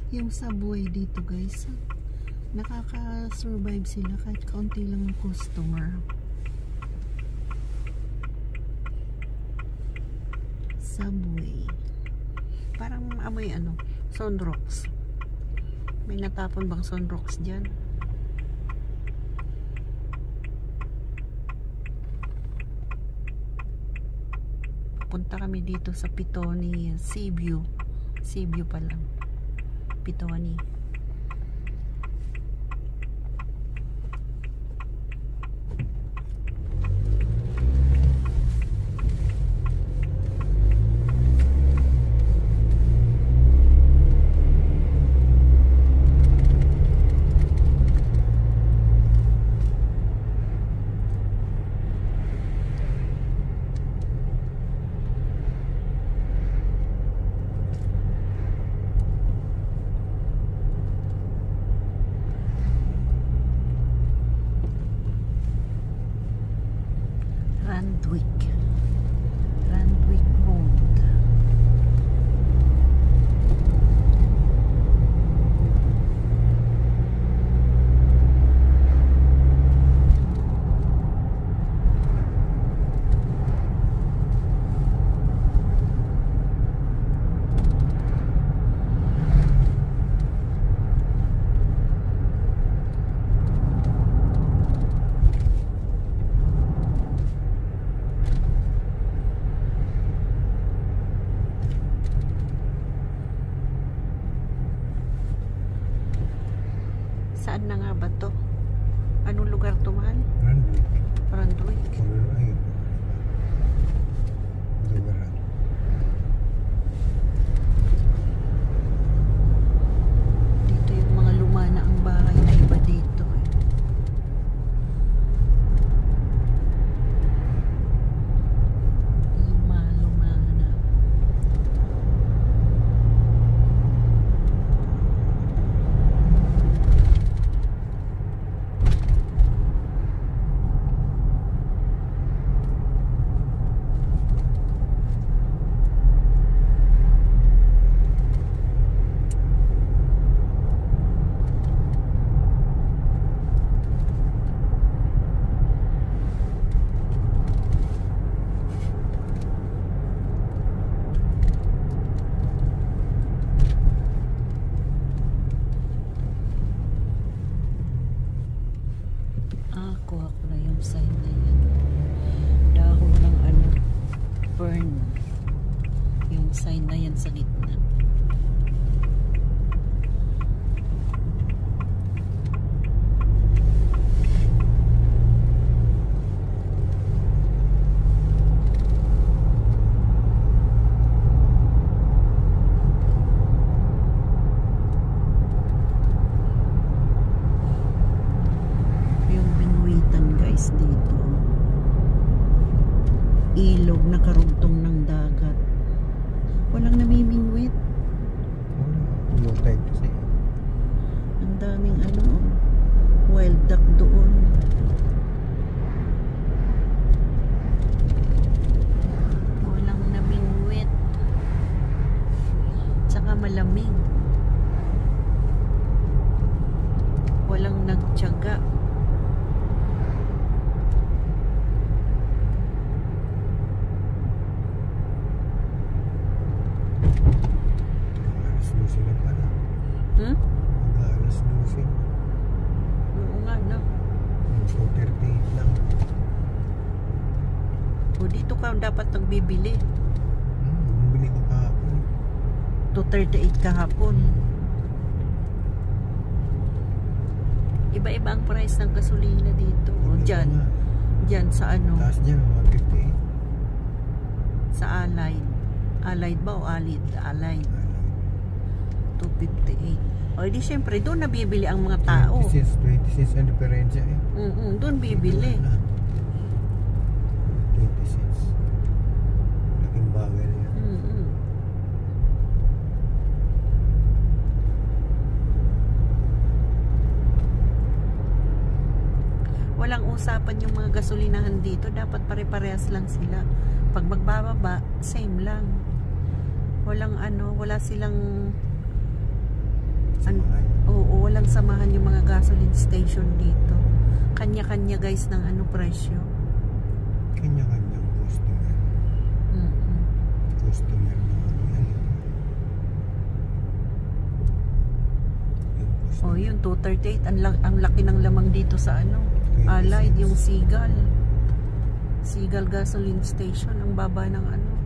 Yung Subway dito guys, nakaka-survive sila kahit kaunti lang ang customer. Subway. Parang amoy ano, Sunrocks. May natapon bang Sunrocks dyan? Punta kami dito sa Pitoni, Seaview. Seaview pa lang. Pitoni. Randwick Road. Saan na nga ba to? Anong lugar to, mahal? Randwick. Randwick. Ay, lugaran. Dito yung mga lumana ang bahay na iba dito eh. Lumana. Kuha ko na yung sign na yan. Dahon ng ano, burn. Yung sign na yan sa gitna. Dito ilog na karugtong ng dagat, walang namimingwit. Low tide kasi. Ang daming ano, wild duck doon. Walang namingwit, tsaka malamig, walang nagtiyaga. Alas 12. Oo nga, no? 4:38 lang. O dito ka dapat nagbibili. Bumili ko kahapon. 238 kahapon. Iba-iba ang price ng gasolina dito. O dyan. Dyan sa ano? Taas dyan, 158. Sa Allied. Allied ba o Allied? Allied. 258. O di syempre doon nabibili ang mga tao. 26 ang diferensya eh. Doon bibili. 26. Laking bagay na yan. Walang usapan yung mga gasolinahan dito. Dapat pare-parehas lang sila. Pag magbababa, same lang. Walang ano, wala silang Samahan. Oo, walang samahan yung mga gasoline station dito. Kanya-kanya guys ng ano presyo. Kanya-kanyang customer. Mm-mm. Customer na ano yan. Yung customer. Oh, yun 238 ang laki ng lamang dito sa ano. 26. Allied yung Seagal. Seagal gasoline station ang baba ng ano.